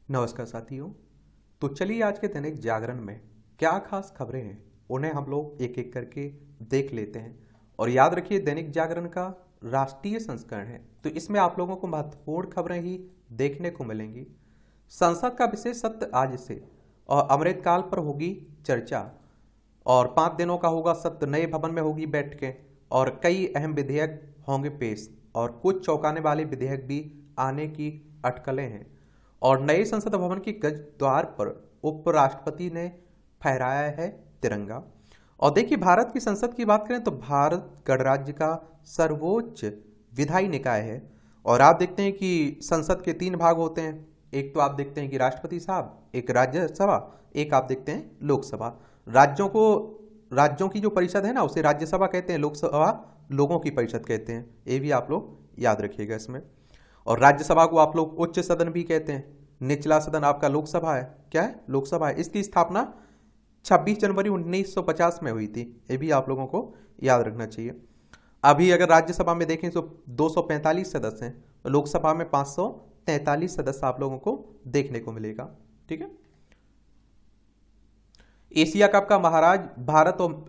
नमस्कार साथियों। तो चलिए आज के दैनिक जागरण में क्या खास खबरें हैं उन्हें हम लोग एक एक करके देख लेते हैं। और याद रखिए दैनिक जागरण का राष्ट्रीय संस्करण है, तो इसमें आप लोगों को महत्वपूर्ण खबरें ही देखने को मिलेंगी। संसद का विशेष सत्र आज से और अमृतकाल पर होगी चर्चा। और 5 दिनों का होगा सत्र, नए भवन में होगी बैठकें और कई अहम विधेयक होंगे पेश और कुछ चौंकाने वाले विधेयक भी आने की अटकलें हैं। और नए संसद भवन के गज द्वार पर उपराष्ट्रपति ने फहराया है तिरंगा। और देखिए भारत की संसद की बात करें तो भारत गणराज्य का सर्वोच्च विधायी निकाय है। और आप देखते हैं कि संसद के 3 भाग होते हैं। एक तो आप देखते हैं कि राष्ट्रपति साहब, एक राज्यसभा, एक आप देखते हैं लोकसभा। राज्यों की जो परिषद है ना उसे राज्यसभा कहते हैं, लोकसभा लोगों की परिषद कहते हैं। ये भी आप लोग याद रखिएगा इसमें। और राज्यसभा को आप लोग उच्च सदन भी कहते हैं। निचला सदन आपका लोकसभा है। क्या है? लोकसभा है। इसकी स्थापना 26 जनवरी 1950 में हुई थी। ये भी आप लोगों को याद रखना चाहिए। अभी अगर राज्यसभा में देखें तो 245 सदस्य हैं, तो लोकसभा में 543 सदस्य आप लोगों को देखने को मिलेगा। ठीक है। एशिया कप का महाराज भारत और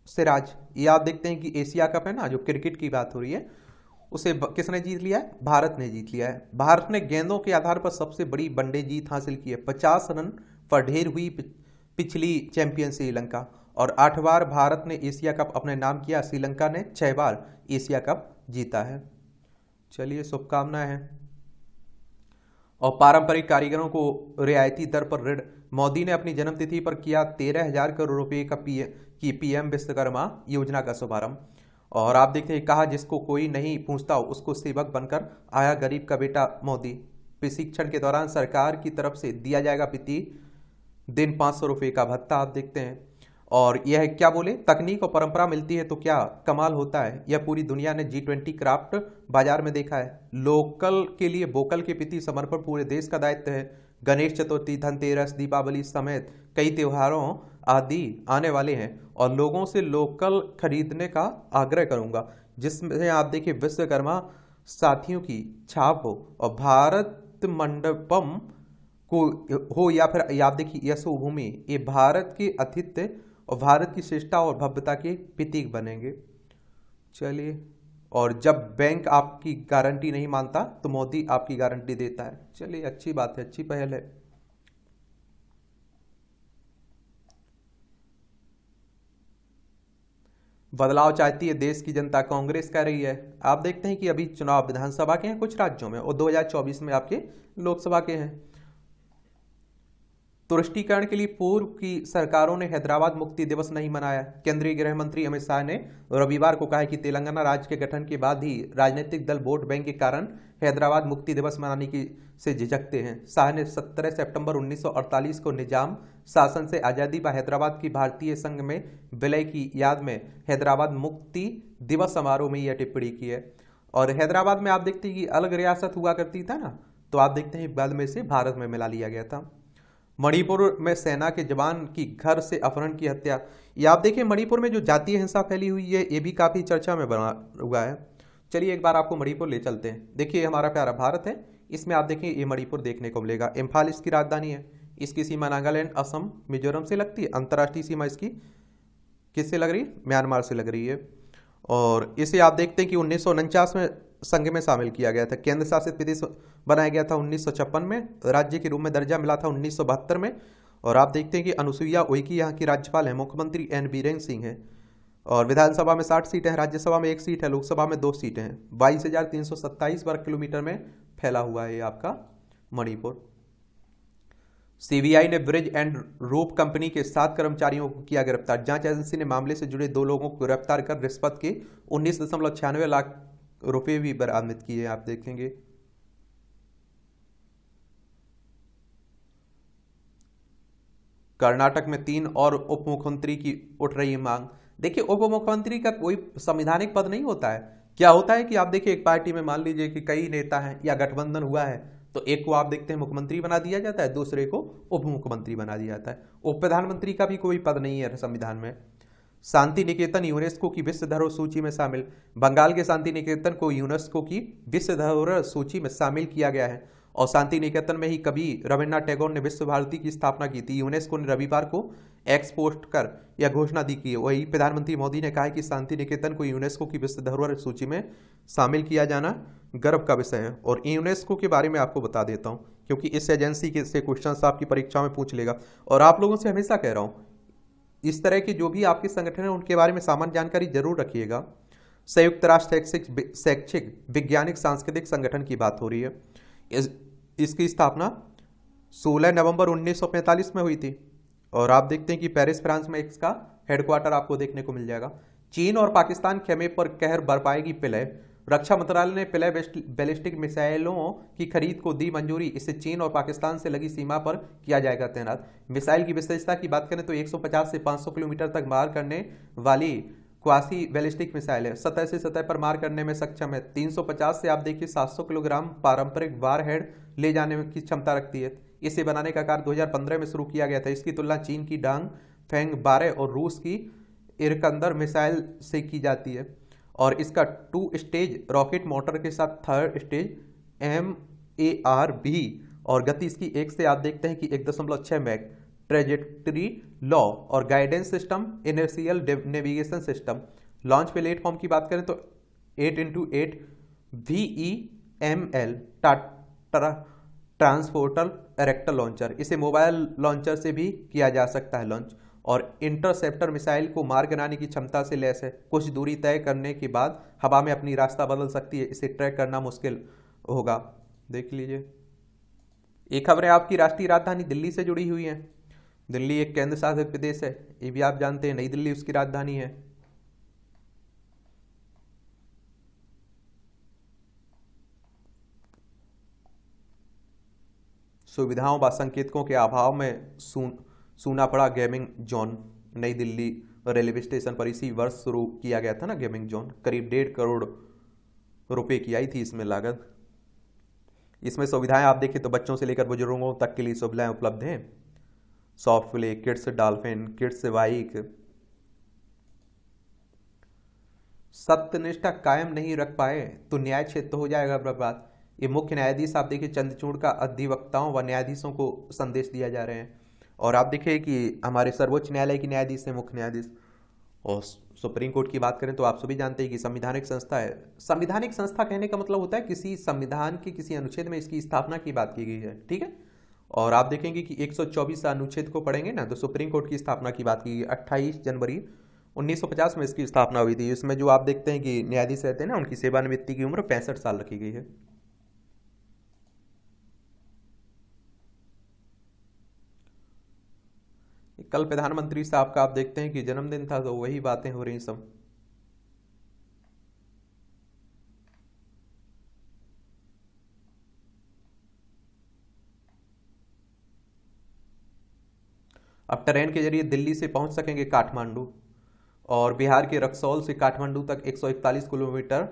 सिराज, ये आप देखते हैं कि एशिया कप है ना, जो क्रिकेट की बात हो रही है, उसे किसने जीत लिया है? भारत ने जीत लिया है। भारत ने गेंदों के आधार पर सबसे बड़ी वनडे जीत हासिल की है। 50 रन पर ढेर हुई पिछली चैंपियन श्रीलंका। और 8 बार भारत ने एशिया कप अपने नाम किया। श्रीलंका ने 6 बार एशिया कप जीता है। चलिए, शुभकामनाएं हैं। और पारंपरिक कारीगरों को रियायती दर पर ऋण, मोदी ने अपनी जन्मतिथि पर किया 13,000 करोड़ रुपए की पीएम विश्वकर्मा योजना का शुभारंभ। और आप देखते हैं, कहा जिसको कोई नहीं पूछता उसको सेवक बनकर आया गरीब का बेटा मोदी। प्रशिक्षण के दौरान सरकार की तरफ से दिया जाएगा प्रति दिन 500 रुपये का भत्ता। आप देखते हैं। और यह क्या बोले, तकनीक और परंपरा मिलती है तो क्या कमाल होता है। यह पूरी दुनिया ने G20 क्राफ्ट बाजार में देखा है। लोकल के लिए वोकल के प्रति समर्पण पूरे देश का दायित्व है। गणेश चतुर्थी, धनतेरस, दीपावली समेत कई त्योहारों आदि आने वाले हैं और लोगों से लोकल खरीदने का आग्रह करूंगा, जिसमें आप देखिए विश्वकर्मा साथियों की छाप हो और भारत मंडपम को हो या फिर आप देखिए यशो भूमि, ये भारत के आतिथ्य और भारत की श्रेष्ठता और भव्यता के प्रतीक बनेंगे। चलिए, और जब बैंक आपकी गारंटी नहीं मानता तो मोदी आपकी गारंटी देता है। चलिए, अच्छी बात है, अच्छी पहल है। बदलाव चाहती है देश की जनता, कांग्रेस कह रही है। आप देखते हैं कि अभी चुनाव विधानसभा के हैं कुछ राज्यों में और 2024 में आपके लोकसभा के हैं। तुष्टीकरण के लिए पूर्व की सरकारों ने हैदराबाद मुक्ति दिवस नहीं मनाया। केंद्रीय गृह मंत्री अमित शाह ने रविवार को कहा कि तेलंगाना राज्य के गठन के बाद ही राजनीतिक दल वोट बैंक के कारण हैदराबाद मुक्ति दिवस मनाने की से झिझकते हैं। शाह ने 17 सितंबर 1948 को निजाम शासन से आज़ादी व हैदराबाद की भारतीय संघ में विलय की याद में हैदराबाद मुक्ति दिवस समारोह में यह टिप्पणी की है। और हैदराबाद में आप देखते हैं कि अलग रियासत हुआ करती था ना, तो आप देखते हैं बाद में से भारत में मिला लिया गया था। मणिपुर में सेना के जवान की घर से अपहरण की हत्या, ये आप देखिए मणिपुर में जो जातीय हिंसा फैली हुई है ये भी काफ़ी चर्चा में बना हुआ है। चलिए एक बार आपको मणिपुर ले चलते हैं। देखिए हमारा प्यारा भारत है, इसमें आप देखें ये मणिपुर देखने को मिलेगा। इम्फाल इसकी राजधानी है। इसकी सीमा नागालैंड, असम, मिजोरम से लगती है। अंतर्राष्ट्रीय सीमा इसकी किससे लग रही है? म्यांमार से लग रही है। और इसे आप देखते हैं कि 1949 में संघ में शामिल किया गया था। केंद्र शासित प्रदेश बनाया गया था 1956 में। राज्य के रूप में दर्जा मिला था 1972 में। और आप देखते हैं कि अनुसुईया उइके यहाँ की राज्यपाल है। मुख्यमंत्री एन बीरेन सिंह है। और विधानसभा में 60 सीटें हैं, राज्यसभा में 1 सीट है, लोकसभा में 2 सीटें हैं। 22,327 वर्ग किलोमीटर में फैला हुआ है ये आपका मणिपुर। सीबीआई ने ब्रिज एंड रोप कंपनी के 7 कर्मचारियों को किया गिरफ्तार। जांच एजेंसी ने मामले से जुड़े 2 लोगों को गिरफ्तार कर रिश्वत के 19.96 लाख रुपए भी बरामद किए। आप देखेंगे कर्नाटक में 3 और उप मुख्यमंत्री की उठ रही मांग। देखिए उप मुख्यमंत्री का कोई संवैधानिक पद नहीं होता है। क्या होता है कि आप देखिए एक पार्टी में मान लीजिए कि कई नेता हैं या गठबंधन हुआ है, तो एक को आप देखते हैं मुख्यमंत्री बना दिया जाता है, दूसरे को उप मुख्यमंत्री बना दिया जाता है। उप प्रधानमंत्री का भी कोई पद नहीं है संविधान में। शांति निकेतन यूनेस्को की विश्व धरोहर सूची में शामिल। बंगाल के शांति निकेतन को यूनेस्को की विश्व धरोहर सूची में शामिल किया गया है। और शांति निकेतन में ही कवि रविन्द्रनाथ टैगोर ने विश्व भारती की स्थापना की थी। यूनेस्को ने रविवार को एक्स पोस्ट कर यह घोषणा दी की। वही प्रधानमंत्री मोदी ने कहा है कि शांति निकेतन को यूनेस्को की विश्व धरोहर सूची में शामिल किया जाना गर्व का विषय है। और यूनेस्को के बारे में आपको बता देता हूँ, क्योंकि इस एजेंसी के से क्वेश्चन आपकी परीक्षा में पूछ लेगा। और आप लोगों से हमेशा कह रहा हूँ, इस तरह के जो भी आपके संगठन है उनके बारे में सामान्य जानकारी जरूर रखिएगा। संयुक्त राष्ट्र शैक्षिक वैज्ञानिक सांस्कृतिक संगठन की बात हो रही है। इसकी स्थापना 16 नवंबर 1945 में हुई थी। और आप देखते हैं कि पेरिस फ्रांस में इसका हेडक्वार्टर आपको देखने को मिल जाएगा। चीन और पाकिस्तान खेमे पर कहर बरपाएगी पिलय। रक्षा मंत्रालय ने पिलय बैलिस्टिक मिसाइलों की खरीद को दी मंजूरी। इससे चीन और पाकिस्तान से लगी सीमा पर किया जाएगा तैनात। मिसाइल की विशेषता की बात करें तो 150 से 500 किलोमीटर तक मार करने वाली क्वासी बैलिस्टिक मिसाइल है। सतह से सतह पर मार करने में सक्षम है। 350 से आप देखिए 700 किलोग्राम पारंपरिक वारहेड ले जाने की क्षमता रखती है। इसे बनाने का कार्य 2015 में शुरू किया गया था। इसकी तुलना चीन की डांग फेंग 12 और रूस की इरकंदर मिसाइल से की जाती है। और इसका 2 स्टेज रॉकेट मोटर के साथ 3rd स्टेज MARV और गति इसकी 1 से आप देखते हैं कि 1.6 मैक ट्रेजेक्टरी लॉ और guidance system inertial navigation system. Launch platform की बात करें तो 8x8 VEML transporter erector launcher. इसे मोबाइल लॉन्चर से भी किया जा सकता है लॉन्च। और इंटरसेप्टर मिसाइल को मार गिराने की क्षमता से लैस है। कुछ दूरी तय करने के बाद हवा में अपनी रास्ता बदल सकती है। इसे ट्रैक करना मुश्किल होगा। देख लीजिए, एक खबर है आपकी राष्ट्रीय राजधानी दिल्ली से जुड़ी हुई है। दिल्ली एक केंद्र शासित प्रदेश है, ये भी आप जानते हैं। नई दिल्ली उसकी राजधानी है। सुविधाओं व संकेतकों के अभाव में सूना पड़ा गेमिंग जोन। नई दिल्ली रेलवे स्टेशन पर इसी वर्ष शुरू किया गया था ना गेमिंग जोन। करीब 1.5 करोड़ रुपए की आई थी इसमें लागत। इसमें सुविधाएं आप देखें तो बच्चों से लेकर बुजुर्गों तक के लिए सुविधाएं उपलब्ध हैं। Soft play, kids dolphin, kids bike. सत्यनिष्ठा कायम नहीं रख पाए तो न्याय क्षेत्र हो जाएगा बर्बाद। ये मुख्य न्यायाधीश आप देखिए चंद्रचूड़ का अधिवक्ताओं व न्यायाधीशों को संदेश दिया जा रहे हैं। और आप देखिए कि हमारे सर्वोच्च न्यायालय की न्यायाधीश है मुख्य न्यायाधीश। और सुप्रीम कोर्ट की बात करें तो आप सभी जानते हैं कि संवैधानिक संस्था है। संवैधानिक संस्था कहने का मतलब होता है किसी संविधान के किसी अनुच्छेद में इसकी स्थापना की बात की गई है, ठीक है। और आप देखेंगे कि 124 अनुच्छेद को पढ़ेंगे ना तो सुप्रीम कोर्ट की स्थापना की बात की गई। 28 जनवरी 1950 में इसकी स्थापना हुई थी। इसमें जो आप देखते हैं कि न्यायाधीश रहते हैं ना, उनकी सेवानिवृत्ति की उम्र 65 साल रखी गई है। कल प्रधानमंत्री साहब का आप देखते हैं कि जन्मदिन था, तो वही बातें हो रही सब। अब ट्रेन के जरिए दिल्ली से पहुंच सकेंगे काठमांडू। और बिहार के रक्सौल से काठमांडू तक 141 किलोमीटर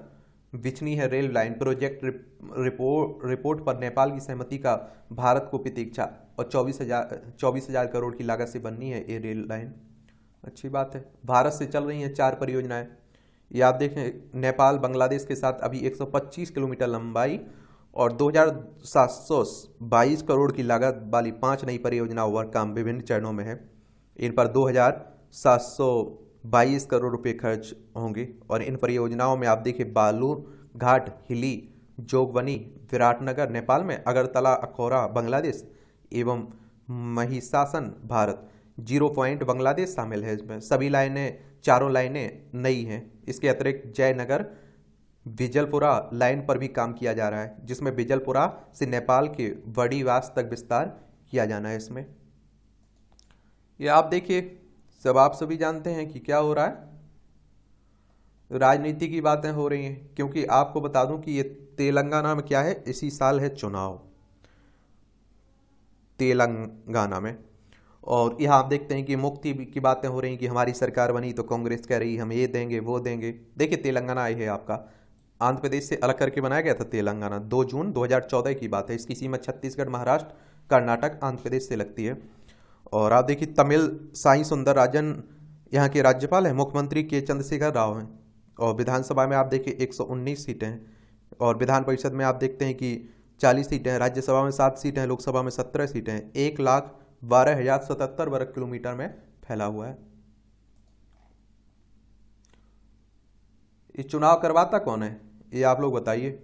बिछनी है रेल लाइन। प्रोजेक्ट रिपोर्ट पर नेपाल की सहमति का भारत को प्रतीक्षा। और 24,000 करोड़ की लागत से बननी है ये रेल लाइन। अच्छी बात है। भारत से चल रही हैं 4 परियोजनाएं। ये आप देखें, नेपाल बांग्लादेश के साथ अभी 125 किलोमीटर लंबाई और 2,722 करोड़ की लागत वाली 5 नई परियोजनाओं पर काम विभिन्न चरणों में है। इन पर 2,722 करोड़ रुपए खर्च होंगे। और इन परियोजनाओं में आप देखिए बालू घाट, हिली, जोगबनी विराटनगर नेपाल में, अगरतला अखौरा बांग्लादेश एवं महिषासन भारत। 0 पॉइंट बांग्लादेश शामिल है इसमें। सभी लाइनें, चारों लाइनें नई हैं। इसके अतिरिक्त जयनगर बिजलपुरा लाइन पर भी काम किया जा रहा है, जिसमें बिजलपुरा से नेपाल के वडीवास तक विस्तार किया जाना है। इसमें ये आप देखिए, सब आप सभी जानते हैं कि क्या हो रहा है, राजनीति की बातें हो रही हैं। क्योंकि आपको बता दूं कि ये तेलंगाना में क्या है, इसी साल है चुनाव तेलंगाना में। और यहाँ आप देखते हैं कि मुक्ति की बातें हो रही हैं कि हमारी सरकार बनी तो कांग्रेस कह रही हम ये देंगे वो देंगे। देखिए तेलंगाना ये है आपका आंध्र प्रदेश से अलग करके बनाया गया था तेलंगाना। 2 जून 2014 की बात है। इसकी सीमा छत्तीसगढ़, महाराष्ट्र, कर्नाटक, आंध्र प्रदेश से लगती है। और आप देखिए तमिल साई सुंदरराजन यहाँ के राज्यपाल हैं। मुख्यमंत्री के चंद्रशेखर राव हैं। और विधानसभा में आप देखिए 119 सीटें हैं। और विधान परिषद में आप देखते हैं कि 40 सीटें हैं, राज्यसभा में 7 सीटें हैं, लोकसभा में 17 सीटें हैं। 1,12,077 वर्ग किलोमीटर में फैला हुआ है। ये चुनाव करवाता कौन है, ये आप लोग बताइए।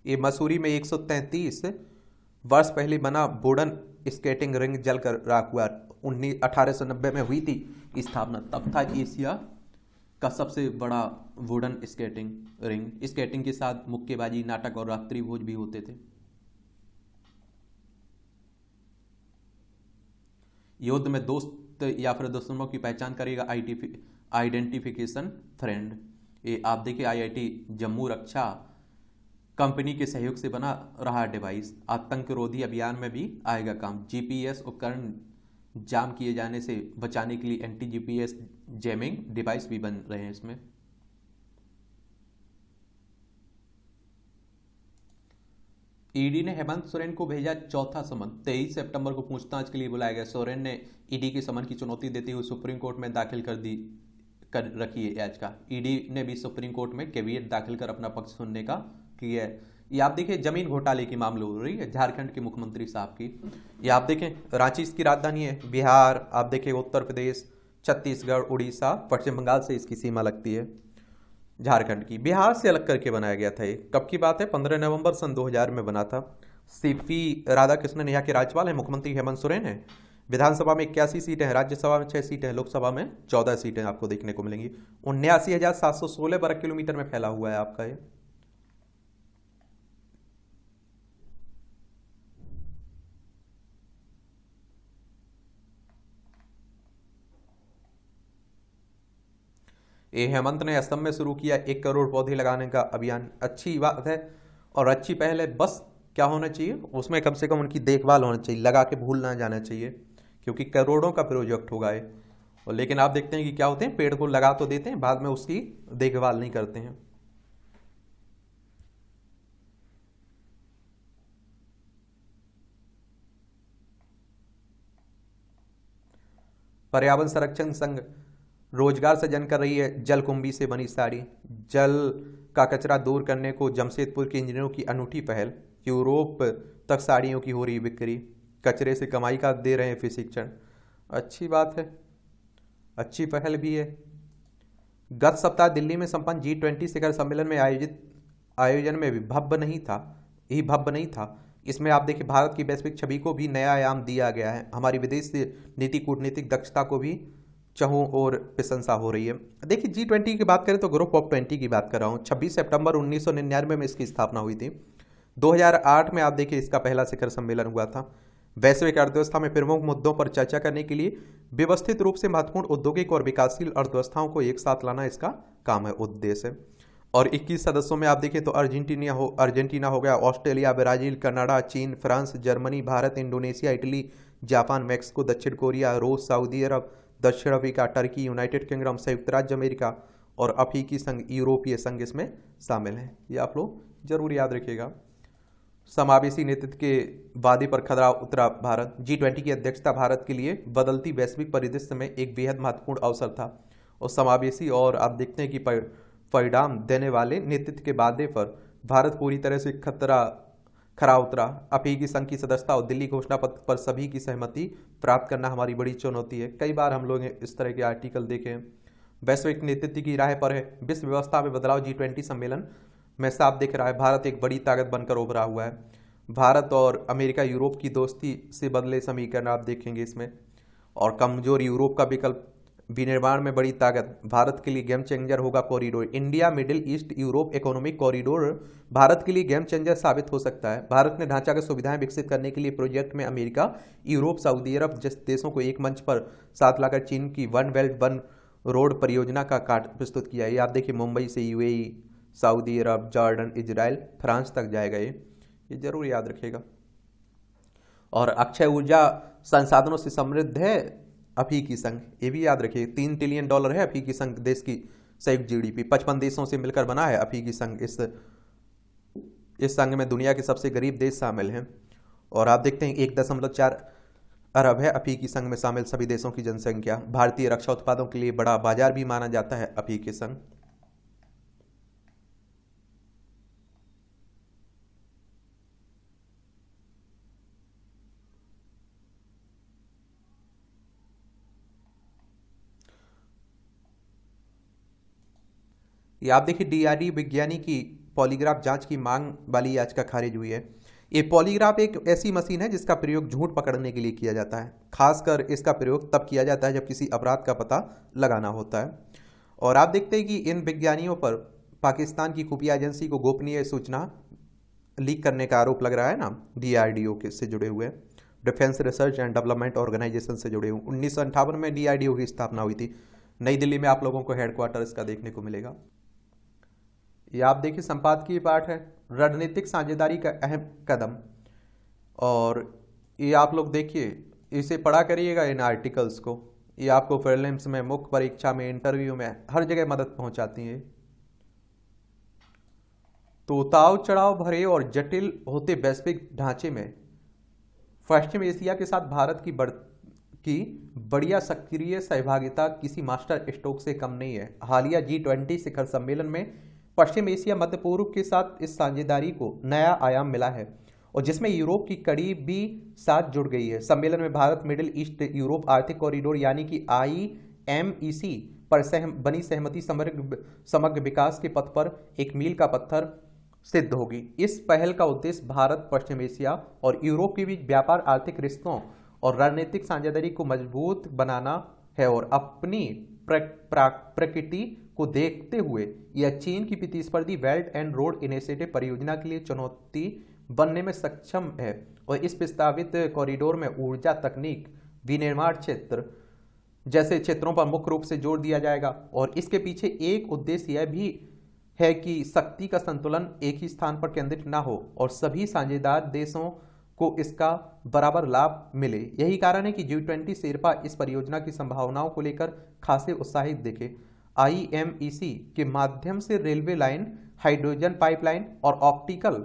ये मसूरी में 133 वर्ष पहले बना वुडन स्केटिंग रिंग जलकर राख हुआ। 1890 में हुई थी स्थापना, तब था एशिया का सबसे बड़ा वुडन स्केटिंग रिंग। स्केटिंग के साथ मुक्केबाजी, नाटक और रात्रि भोज भी होते थे। युद्ध में दोस्त या फिर दुश्मनों की पहचान करेगा आइडेंटिफिकेशन फ्रेंड। ये आप देखिए IIT जम्मू रक्षा कंपनी के सहयोग से बना रहा डिवाइस आतंक रोधी अभियान में भी आएगा काम। GPS उपकरण जाम किए जाने से बचाने के लिए एंटी GPS जैमिंग डिवाइस भी बन रहे हैं इसमें। ईडी ने हेमंत सोरेन को भेजा चौथा समन। 23 सितंबर को पूछताछ के लिए बुलाया गया। सोरेन ने ईडी के समन की चुनौती देते हुए सुप्रीम कोर्ट में दाखिल कर रखी है याचिका। ईडी ने भी सुप्रीम कोर्ट में कैविएट दाखिल कर अपना पक्ष सुनने का किया है। ये आप देखें जमीन घोटाले की मामले हो रही है झारखंड के मुख्यमंत्री साहब की। ये आप देखें रांची इसकी राजधानी है। बिहार, आप देखें उत्तर प्रदेश, छत्तीसगढ़, उड़ीसा, पश्चिम बंगाल से इसकी सीमा लगती है। झारखंड की बिहार से अलग करके बनाया गया था। ये कब की बात है? 15 नवंबर सन 2000 में बना था। CP राधाकृष्णन यहाँ के राज्यपाल है। मुख्यमंत्री हेमंत सोरेन है। विधानसभा में 81 सीटें हैं, राज्यसभा में 6 सीटें हैं, लोकसभा में 14 सीटें आपको देखने को मिलेंगी। 79,716 वर्ग किलोमीटर में फैला हुआ है आपका ये। हेमंत ने असम में शुरू किया 1 करोड़ पौधे लगाने का अभियान। अच्छी बात है और अच्छी पहल है। बस क्या होना चाहिए उसमें, कम से कम उनकी देखभाल होना चाहिए, लगा के भूल ना जाना चाहिए, क्योंकि करोड़ों का प्रोजेक्ट होगा ये। और लेकिन आप देखते हैं कि क्या होते हैं, पेड़ को लगा तो देते हैं, बाद में उसकी देखभाल नहीं करते हैं। पर्यावरण संरक्षण संघ रोजगार सृजन कर रही है जलकुंभी से बनी साड़ी। जल का कचरा दूर करने को जमशेदपुर के इंजीनियरों की अनूठी पहल। यूरोप तक साड़ियों की हो रही बिक्री। कचरे से कमाई का दे रहे हैं प्रशिक्षण। अच्छी बात है, अच्छी पहल भी है। गत सप्ताह दिल्ली में संपन्न G20 शिखर सम्मेलन में आयोजन में भी भव्य नहीं था। इसमें आप देखिए भारत की वैश्विक छवि को भी नया आयाम दिया गया है। हमारी विदेश नीति कूटनीतिक दक्षता को भी चहुं और प्रशंसा हो रही है। देखिए G20 की बात करें तो ग्रुप ऑफ 20 की बात कर रहा हूँ। 26 सितंबर 1999 में इसकी स्थापना हुई थी। 2008 में आप देखिए इसका पहला शिखर सम्मेलन हुआ था। वैश्विक अर्थव्यवस्था में प्रमुख मुद्दों पर चर्चा करने के लिए व्यवस्थित रूप से महत्वपूर्ण औद्योगिक और विकासशील अर्थव्यवस्थाओं को एक साथ लाना इसका काम है, उद्देश्य है। और 21 सदस्यों में आप देखिए तो अर्जेंटीना हो गया, ऑस्ट्रेलिया, ब्राजील, कनाडा, चीन, France, Germany, Bharat, Indonesia, Italy, Japan, Mexico, दक्षिण कोरिया, रूस, सऊदी अरब, दक्षिण अफ्रीका, टर्की, यूनाइटेड किंगडम, संयुक्त राज्य अमेरिका और अफ्रीकी संघ, यूरोपीय संघ इसमें शामिल हैं। ये आप लोग जरूर याद रखिएगा। समावेशी नेतृत्व के वादे पर खरा उतरा भारत। G20 की अध्यक्षता भारत के लिए बदलती वैश्विक परिदृश्य में एक बेहद महत्वपूर्ण अवसर था और समावेशी और आप देखते हैं कि परिणाम देने वाले नेतृत्व के वादे पर भारत पूरी तरह से खरा उतरा। अफ्रीकी संघ की सदस्यता और दिल्ली घोषणा पत्र पर सभी की सहमति प्राप्त करना हमारी बड़ी चुनौती है। कई बार हम लोग इस तरह के आर्टिकल देखे हैं। वैश्विक नेतृत्व की राह पर है। विश्व व्यवस्था में बदलाव G20 सम्मेलन में साफ दिख रहा है। भारत एक बड़ी ताकत बनकर उभरा हुआ है। भारत और अमेरिका यूरोप की दोस्ती से बदले समीकरण आप देखेंगे इसमें। और कमजोर यूरोप का विकल्प विनिर्माण में बड़ी ताकत। भारत के लिए गेम चेंजर होगा corridor. India middle east Europe economic corridor Bharat के लिए गेम चेंजर साबित हो सकता है। भारत ने ढांचागत सुविधाएं विकसित करने के लिए प्रोजेक्ट में अमेरिका, यूरोप, सऊदी अरब जैसे देशों को एक मंच पर साथ लाकर चीन की वन बेल्ट वन रोड परियोजना का कार्ड प्रस्तुत किया है। ये आप देखिए मुंबई से UAE, सऊदी अरब, जॉर्डन, इजराइल, फ्रांस तक जाएगा। ये जरूर याद रखिएगा। और अक्षय ऊर्जा संसाधनों से समृद्ध है अफ्रीकी संघ, ये भी याद रखिए। $3 ट्रिलियन है अफ्रीकी संघ देश की संयुक्त जीडीपी। 55 देशों से मिलकर बना है अफ्रीकी संघ। इस संघ में दुनिया के सबसे गरीब देश शामिल हैं। और आप देखते हैं 1.4 अरब है अफ्रीकी संघ में शामिल सभी देशों की जनसंख्या। भारतीय रक्षा उत्पादों के लिए बड़ा बाजार भी माना जाता है अफ्रीकी संघ। ये आप देखिए डीआरडी विज्ञानी की पॉलीग्राफ जांच की मांग वाली याचिका खारिज हुई है। ये पॉलीग्राफ एक ऐसी मशीन है जिसका प्रयोग झूठ पकड़ने के लिए किया जाता है। खासकर इसका प्रयोग तब किया जाता है जब किसी अपराध का पता लगाना होता है। और आप देखते हैं कि इन विज्ञानियों पर पाकिस्तान की खुफिया एजेंसी को गोपनीय सूचना लीक करने का आरोप लग रहा है ना, डीआरडीओ के से जुड़े हुए, defence research and development organisation से जुड़े हुए। 1958 में डीआरडीओ की स्थापना हुई थी। नई दिल्ली में आप लोगों को हेडक्वार्टर इसका देखने को मिलेगा। ये आप देखिए संपादकीय पाठ है, रणनीतिक साझेदारी का अहम कदम। और ये आप लोग देखिए, इसे पढ़ा करिएगा इन आर्टिकल्स को। ये आपको प्रीलिम्स में, मुख्य परीक्षा में, इंटरव्यू में हर जगह मदद पहुंचाती है। तो उतार चढ़ाव भरे और जटिल होते वैश्विक ढांचे में पश्चिम एशिया के साथ भारत की बढ़िया सक्रिय सहभागिता किसी मास्टर स्ट्रोक से कम नहीं है। हालिया G20 शिखर सम्मेलन में पश्चिम एशिया मध्य पूर्व के साथ इस साझेदारी को नया आयाम मिला है और जिसमें यूरोप की कड़ी भी साथ जुड़ गई है। सम्मेलन में भारत मिडिल ईस्ट यूरोप आर्थिक कॉरिडोर यानी कि IMEC पर बनी सहमति समग्र विकास के पथ पर एक मील का पत्थर सिद्ध होगी। इस पहल का उद्देश्य भारत, पश्चिम एशिया और यूरोप के बीच व्यापार, आर्थिक रिश्तों और रणनीतिक साझेदारी को मजबूत बनाना है। और अपनी प्रकृति को देखते हुए यह चीन की प्रतिस्पर्धी बेल्ट एंड रोड इनिशिएटिव परियोजना के लिए चुनौती बनने में सक्षम है। और इस प्रस्तावित कॉरिडोर में ऊर्जा, तकनीक, विनिर्माण क्षेत्र जैसे क्षेत्रों पर मुख्य रूप से जोर दिया जाएगा। और इसके पीछे एक उद्देश्य यह भी है कि शक्ति का संतुलन एक ही स्थान पर केंद्रित ना हो और सभी साझेदार देशों को इसका बराबर लाभ मिले। यही कारण है कि G20 शेरपा इस परियोजना की संभावनाओं को लेकर खासे उत्साहित दिखे। IMEC के माध्यम से रेलवे लाइन, हाइड्रोजन पाइपलाइन और ऑप्टिकल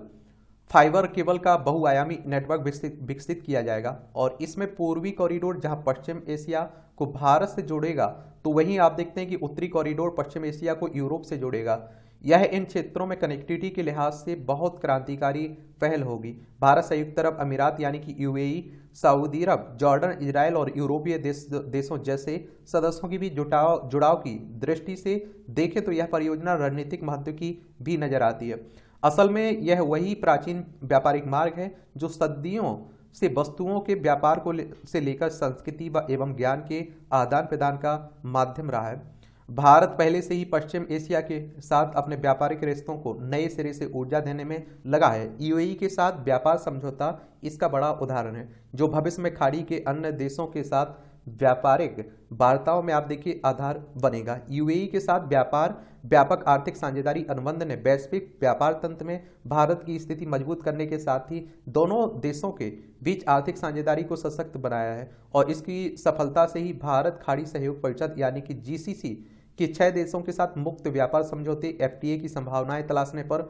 फाइबर केबल का बहुआयामी नेटवर्क विकसित किया जाएगा। और इसमें पूर्वी कॉरिडोर जहां पश्चिम एशिया को भारत से जोड़ेगा, तो वहीं आप देखते हैं कि उत्तरी कॉरिडोर पश्चिम एशिया को यूरोप से जोड़ेगा। यह इन क्षेत्रों में कनेक्टिविटी के लिहाज से बहुत क्रांतिकारी पहल होगी। भारत, संयुक्त अरब अमीरात यानी कि UAE, सऊदी अरब, जॉर्डन, इजराइल और यूरोपीय देशों जैसे सदस्यों की भी जुड़ाव की दृष्टि से देखें तो यह परियोजना रणनीतिक महत्व की भी नजर आती है। असल में यह वही प्राचीन व्यापारिक मार्ग है जो सदियों से वस्तुओं के व्यापार से लेकर संस्कृति एवं ज्ञान के आदान प्रदान का माध्यम रहा है। भारत पहले से ही पश्चिम एशिया के साथ अपने व्यापारिक रिश्तों को नए सिरे से ऊर्जा देने में लगा है। UAE के साथ व्यापार समझौता इसका बड़ा उदाहरण है, जो भविष्य में खाड़ी के अन्य देशों के साथ व्यापारिक वार्ताओं में आप देखिए आधार बनेगा। UAE के साथ व्यापक आर्थिक साझेदारी अनुबंध ने वैश्विक व्यापार तंत्र में भारत की स्थिति मजबूत करने के साथ ही दोनों देशों के बीच आर्थिक साझेदारी को सशक्त बनाया है। और इसकी सफलता से ही भारत खाड़ी सहयोग परिषद यानी कि GCC कि 6 देशों के साथ मुक्त व्यापार समझौते FTA की संभावनाएं तलाशने पर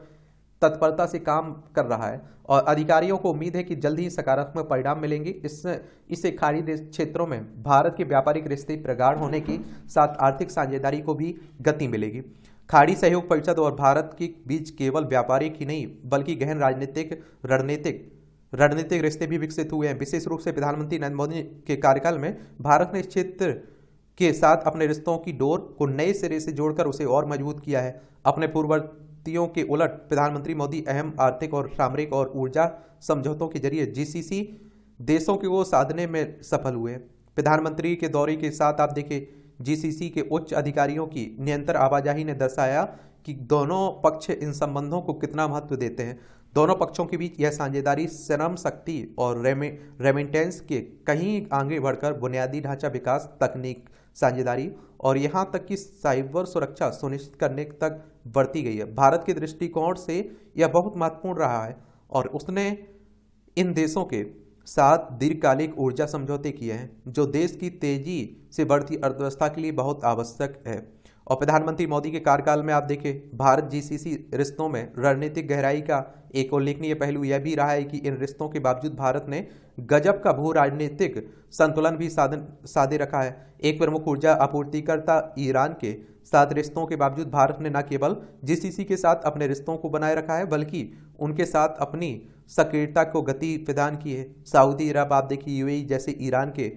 तत्परता से काम कर रहा है। और अधिकारियों को उम्मीद है कि जल्द ही सकारात्मक परिणाम मिलेंगे। इससे खाड़ी क्षेत्रों में भारत के व्यापारिक रिश्ते प्रगाढ़ होने के साथ आर्थिक साझेदारी को भी गति मिलेगी। खाड़ी सहयोग परिषद और भारत के बीच केवल व्यापारिक ही नहीं बल्कि गहन रणनीतिक रिश्ते भी विकसित हुए हैं। विशेष रूप से प्रधानमंत्री नरेंद्र मोदी के कार्यकाल में भारत ने इस क्षेत्र के साथ अपने रिश्तों की डोर को नए सिरे से जोड़कर उसे और मजबूत किया है। अपने पूर्ववर्तियों के उलट प्रधानमंत्री मोदी अहम आर्थिक और सामरिक और ऊर्जा समझौतों के जरिए GCC देशों को साधने में सफल हुए। प्रधानमंत्री के दौरे के साथ आप देखिए GCC के उच्च अधिकारियों की निरंतर आवाजाही ने दर्शाया कि दोनों पक्ष इन संबंधों को कितना महत्व देते हैं। दोनों पक्षों के बीच यह साझेदारी श्रम शक्ति और रेमिटेंस के कहीं आगे बढ़कर बुनियादी ढांचा विकास, तकनीक साझेदारी और यहाँ तक कि साइबर सुरक्षा सुनिश्चित करने तक बढ़ती गई है। भारत के दृष्टिकोण से यह बहुत महत्वपूर्ण रहा है और उसने इन देशों के साथ दीर्घकालिक ऊर्जा समझौते किए हैं जो देश की तेजी से बढ़ती अर्थव्यवस्था के लिए बहुत आवश्यक है। और प्रधानमंत्री मोदी के कार्यकाल में आप देखें भारत जीसीसी रिश्तों में रणनीतिक गहराई का एक उल्लेखनीय पहलू यह भी रहा है कि इन रिश्तों के बावजूद भारत ने गजब का भू राजनीतिक संतुलन भी साधे रखा है। एक प्रमुख ऊर्जा आपूर्तिकर्ता ईरान के साथ रिश्तों के बावजूद भारत ने न केवल जीसीसी के साथ अपने रिश्तों को बनाए रखा है बल्कि उनके साथ अपनी सक्रियता को गति प्रदान की है। सऊदी अरब, आप देखिए यूएई जैसे ईरान के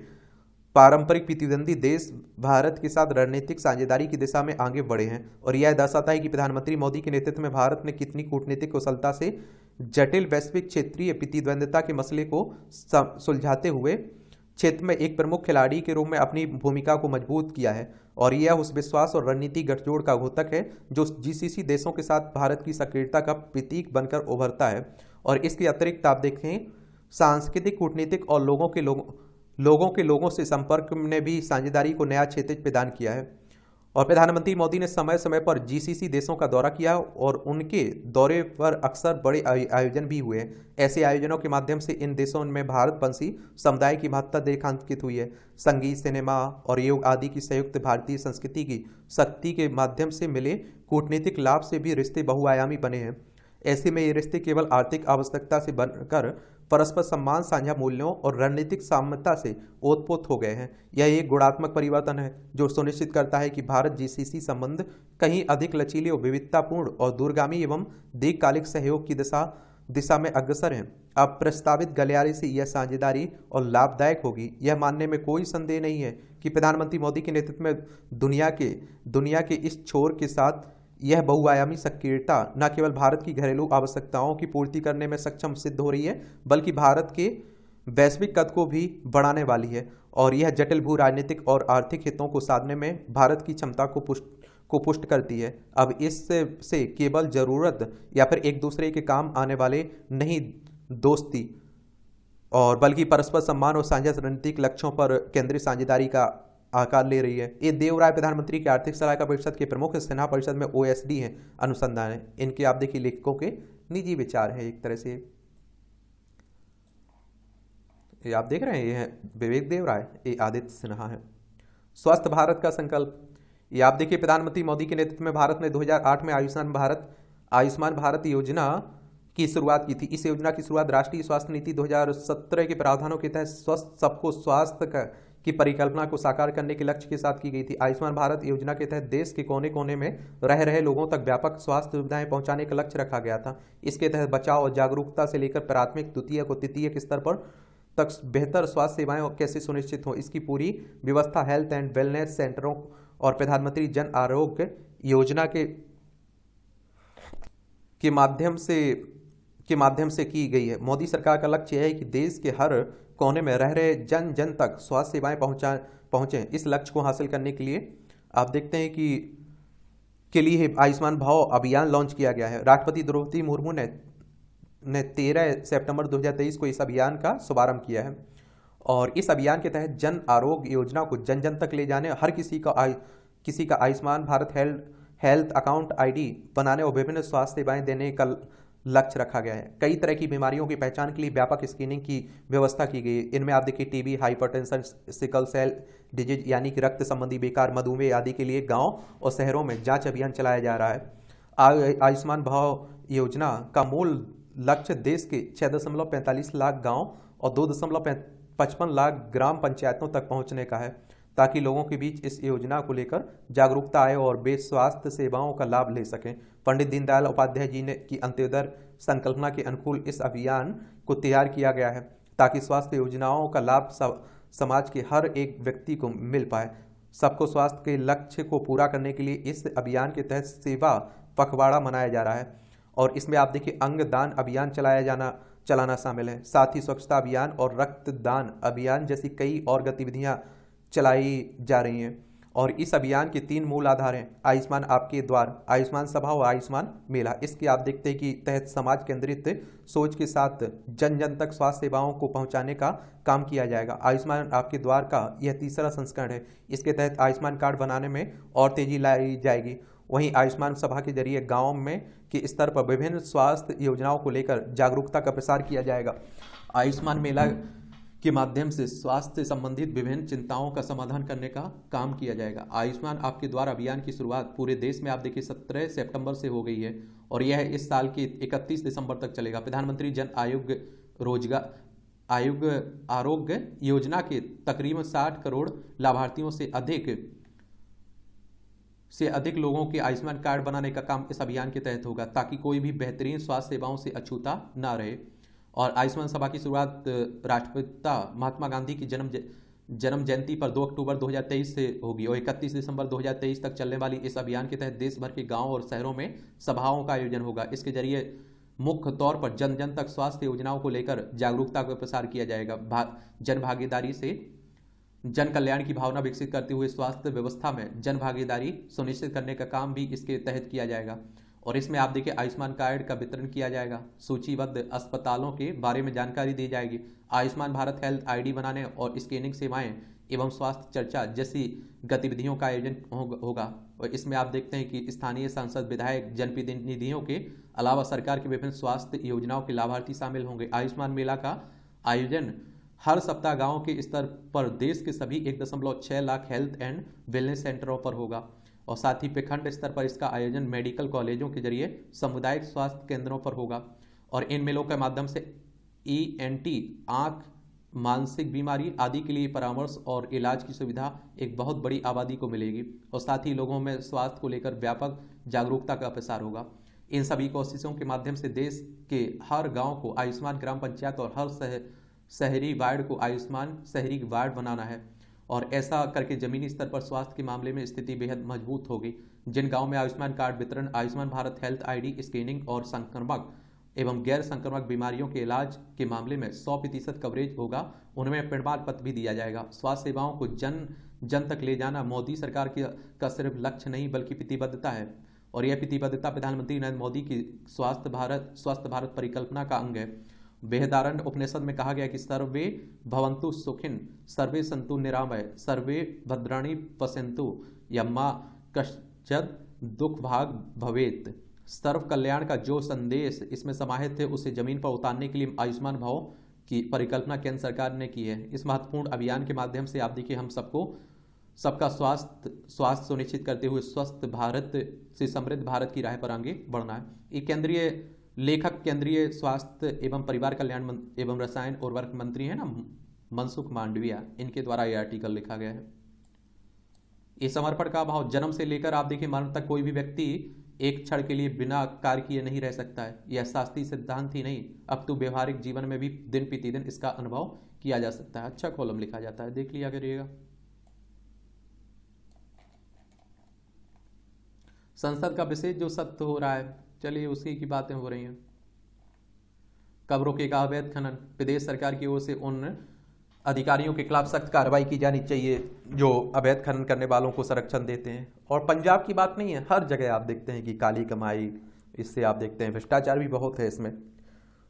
पारंपरिक प्रतिद्वंदी देश भारत के साथ रणनीतिक साझेदारी की दिशा में आगे बढ़े हैं। और यह दर्शाता है कि प्रधानमंत्री मोदी के नेतृत्व में भारत ने कितनी कूटनीतिक कुशलता से जटिल वैश्विक क्षेत्रीय प्रतिद्वंदिता के मसले को सुलझाते हुए क्षेत्र में एक प्रमुख खिलाड़ी के रूप में अपनी भूमिका को मजबूत किया है। और यह उस विश्वास और रणनीति गठजोड़ का द्योतक है जो जीसीसी देशों के साथ भारत की सक्रियता का प्रतीक बनकर उभरता है। और इसके अतिरिक्त आप देखें सांस्कृतिक, कूटनीतिक और लोगों से संपर्क ने भी साझेदारी को नया क्षेत्र प्रदान किया है। और प्रधानमंत्री मोदी ने समय समय पर जीसीसी देशों का दौरा किया और उनके दौरे पर अक्सर बड़े आयोजन भी हुए। ऐसे आयोजनों के माध्यम से इन देशों में भारतवंशी समुदाय की महत्ता रेखांकित हुई है। संगीत, सिनेमा और योग आदि की संयुक्त भारतीय संस्कृति की शक्ति के माध्यम से मिले कूटनीतिक लाभ से भी रिश्ते बहुआयामी बने हैं। ऐसे में ये रिश्ते केवल आर्थिक आवश्यकता से बनकर परस्पर सम्मान, साझा मूल्यों और रणनीतिक साम्यता से ओतप्रोत हो गए हैं। यह एक गुणात्मक परिवर्तन है जो सुनिश्चित करता है कि भारत जीसीसी संबंध कहीं अधिक लचीले और विविधतापूर्ण और दूरगामी एवं दीर्घकालिक सहयोग की दिशा में अग्रसर हैं। अब प्रस्तावित गलियारे से यह साझेदारी और लाभदायक होगी, यह मानने में कोई संदेह नहीं है कि प्रधानमंत्री मोदी के नेतृत्व में दुनिया के इस छोर के साथ यह बहुआयामी सक्रियता न केवल भारत की घरेलू आवश्यकताओं की पूर्ति करने में सक्षम सिद्ध हो रही है बल्कि भारत के वैश्विक कद को भी बढ़ाने वाली है। और यह जटिल भू राजनीतिक और आर्थिक हितों को साधने में भारत की क्षमता को पुष्ट करती है। अब इससे केवल जरूरत या फिर एक दूसरे के काम आने वाले नहीं दोस्ती और बल्कि परस्पर सम्मान और साझा रणनीतिक लक्ष्यों पर केंद्रित साझेदारी का आकार ले रही है। ये देवराय प्रधानमंत्री के आर्थिक सलाहकार परिषद के प्रमुख, सिन्हा परिषद में ओएसडी हैं, अनुसंधान है। इनके आप देखिए लेखकों के निजी विचार है एक तरह से। ये आप देख रहे हैं, ये है विवेक देवराय, ये आदित्य सिन्हा है। स्वस्थ भारत का संकल्प, ये आप देखिए प्रधानमंत्री मोदी के नेतृत्व में भारत ने 2008 में आयुष्मान भारत योजना की शुरुआत की थी। इस योजना की शुरुआत राष्ट्रीय स्वास्थ्य नीति 2017 के प्रावधानों के तहत स्वस्थ सबको स्वास्थ्य की परिकल्पना को साकार करने के लक्ष्य के साथ की गई थी। आयुष्मान भारत योजना के तहत देश के कोने कोने में रह रहे लोगों तक व्यापक स्वास्थ्य सुविधाएं पहुंचाने का लक्ष्य रखा गया था। इसके तहत बचाव और जागरूकता से लेकर प्राथमिक, द्वितीयक और तृतीयक स्तर पर तक बेहतर स्वास्थ्य सेवाएं कैसे सुनिश्चित हो, इसकी पूरी व्यवस्था हेल्थ एंड वेलनेस सेंटरों और प्रधानमंत्री जन आरोग्य योजना के माध्यम से की गई है। मोदी सरकार का लक्ष्य है कि देश के हर कोने में रह रहे जन जन तक स्वास्थ्य सेवाएं पहुंचे। इस लक्ष्य को हासिल करने के लिए आप देखते हैं कि के लिए आयुष्मान भारत अभियान लॉन्च किया गया है। राष्ट्रपति द्रौपदी मुर्मू ने 13 सितंबर 2023 को इस अभियान का शुभारंभ किया है। और इस अभियान के तहत जन आरोग्य योजना को जन जन तक ले जाने, हर किसी का Ayushman Bharat health account ID बनाने और विभिन्न स्वास्थ्य सेवाएं देने का लक्ष्य रखा गया है। कई तरह की बीमारियों की पहचान के लिए व्यापक स्क्रीनिंग की व्यवस्था की गई है। इनमें आप देखिए TB, hypertension, sickle cell disease यानी कि रक्त संबंधी विकार, मधुमेह आदि के लिए गांव और शहरों में जांच अभियान चलाया जा रहा है। आयुष्मान भारत योजना का मूल लक्ष्य देश के 6.45 लाख गाँव और 2.55 लाख ग्राम पंचायतों तक पहुँचने का है ताकि लोगों के बीच इस योजना को लेकर जागरूकता आए और वे स्वास्थ्य सेवाओं का लाभ ले सकें। पंडित दीनदयाल उपाध्याय जी ने की अंत्योदय संकल्पना के अनुकूल इस अभियान को तैयार किया गया है ताकि स्वास्थ्य योजनाओं का लाभ समाज के हर एक व्यक्ति को मिल पाए। सबको स्वास्थ्य के लक्ष्य को पूरा करने के लिए इस अभियान के तहत सेवा पखवाड़ा मनाया जा रहा है और इसमें आप देखिए अंगदान अभियान चलाना शामिल है। साथ ही स्वच्छता अभियान और रक्तदान अभियान जैसी कई और गतिविधियां चलाई जा रही हैं। और इस अभियान के 3 मूल आधार हैं, आयुष्मान आपके द्वार, आयुष्मान सभा और आयुष्मान मेला। इसके आप देखते हैं कि तहत समाज केंद्रित सोच के साथ जन जन तक स्वास्थ्य सेवाओं को पहुंचाने का काम किया जाएगा। आयुष्मान आपके द्वार का यह तीसरा संस्करण है। इसके तहत आयुष्मान कार्ड बनाने में और तेजी लाई जाएगी वहीं आयुष्मान सभा के जरिए गांव में के स्तर पर विभिन्न स्वास्थ्य योजनाओं को लेकर जागरूकता का प्रसार किया जाएगा। आयुष्मान मेला के माध्यम से स्वास्थ्य से संबंधित विभिन्न चिंताओं का समाधान करने का काम किया जाएगा। आयुष्मान आपके द्वार अभियान की शुरुआत पूरे देश में आप देखिए 17 सितंबर से हो गई है और यह इस साल की 31 दिसंबर तक चलेगा। प्रधानमंत्री जन आरोग्य योजना के तकरीबन 60 करोड़ लाभार्थियों से अधिक लोगों के आयुष्मान कार्ड बनाने का काम इस अभियान के तहत होगा, ताकि कोई भी बेहतरीन स्वास्थ्य सेवाओं से अछूता ना रहे। और आयुष्मान सभा की शुरुआत राष्ट्रपिता महात्मा गांधी की जन्म जयंती पर 2 अक्टूबर 2023 से होगी और 31 दिसंबर 2023 तक चलने वाली इस अभियान के तहत देश भर के गांव और शहरों में सभाओं का आयोजन होगा। इसके जरिए मुख्य तौर पर जन जन तक स्वास्थ्य योजनाओं को लेकर जागरूकता का प्रसार किया जाएगा। जन भागीदारी से जन कल्याण की भावना विकसित करते हुए स्वास्थ्य व्यवस्था में जन भागीदारी सुनिश्चित करने का काम भी इसके तहत किया जाएगा। और इसमें आप देखिए आयुष्मान कार्ड का वितरण किया जाएगा, सूचीबद्ध अस्पतालों के बारे में जानकारी दी जाएगी, आयुष्मान भारत हेल्थ आईडी बनाने और स्कैनिंग सेवाएं एवं स्वास्थ्य चर्चा जैसी गतिविधियों का आयोजन होगा। और इसमें आप देखते हैं कि स्थानीय सांसद, विधायक, जनप्रतिनिधियों के अलावा सरकार की विभिन्न स्वास्थ्य योजनाओं के लाभार्थी शामिल होंगे। आयुष्मान मेला का आयोजन हर सप्ताह गाँव के स्तर पर देश के सभी 1.6 लाख हेल्थ एंड वेलनेस सेंटरों पर होगा और साथ ही प्रखंड स्तर पर इसका आयोजन मेडिकल कॉलेजों के जरिए सामुदायिक स्वास्थ्य केंद्रों पर होगा। और इन मेलों के माध्यम से ENT, आँख, मानसिक बीमारी आदि के लिए परामर्श और इलाज की सुविधा एक बहुत बड़ी आबादी को मिलेगी और साथ ही लोगों में स्वास्थ्य को लेकर व्यापक जागरूकता का प्रसार होगा। इन सभी कोशिशों के माध्यम से देश के हर गाँव को आयुष्मान ग्राम पंचायत और हर शहरी वार्ड को आयुष्मान शहरी वार्ड बनाना है और ऐसा करके जमीनी स्तर पर स्वास्थ्य के मामले में स्थिति बेहद मजबूत होगी। जिन गांव में आयुष्मान कार्ड वितरण, Ayushman Bharat health ID scanning और संक्रामक एवं गैर संक्रामक बीमारियों के इलाज के मामले में 100% कवरेज होगा, उनमें प्रमाण पत्र भी दिया जाएगा। स्वास्थ्य सेवाओं को जन जन तक ले जाना मोदी सरकार का सिर्फ लक्ष्य नहीं बल्कि प्रतिबद्धता है और यह प्रतिबद्धता प्रधानमंत्री नरेंद्र मोदी की स्वस्थ भारत परिकल्पना का अंग है। बृहदारण्य उपनिषद में कहा गया कि सर्वे भवन्तु सुखिन, सर्वे सन्तु निरामय, सर्वे भद्राणि पश्यन्तु यम्मा कश्चित् दुख भाग भवेत्। सर्व कल्याण का जो संदेश इसमें समाहित है उसे जमीन पर उतारने के लिए आयुष्मान भाव की परिकल्पना केंद्र सरकार ने की है। इस महत्वपूर्ण अभियान के माध्यम से आप देखिए हम सबका स्वास्थ्य सुनिश्चित करते हुए स्वस्थ भारत से समृद्ध भारत की राह पर आगे बढ़ना है। एक केंद्रीय स्वास्थ्य एवं परिवार कल्याण एवं रसायन उर्वरक मंत्री है ना मनसुख मांडविया, इनके द्वारा यह आर्टिकल लिखा गया है। इस समर्पण का भाव जन्म से लेकर आप देखिए मरण तक कोई भी व्यक्ति एक क्षण के लिए बिना कार्य किए नहीं रह सकता है। यह शास्त्रीय सिद्धांत ही नहीं, अब तो व्यवहारिक जीवन में भी दिन प्रतिदिन इसका अनुभव किया जा सकता है। अच्छा कॉलम लिखा जाता है, देख लिया करिएगा। संसद का विशेष जो सत्र हो रहा है, चलिए उसी की बातें हो रही हैं। कब रोकेगा अवैध खनन? प्रदेश सरकार की ओर से उन अधिकारियों के खिलाफ सख्त कार्रवाई की जानी चाहिए जो अवैध खनन करने वालों को संरक्षण देते हैं। और पंजाब की बात नहीं है, हर जगह आप देखते हैं कि काली कमाई, इससे आप देखते हैं भ्रष्टाचार भी बहुत है इसमें।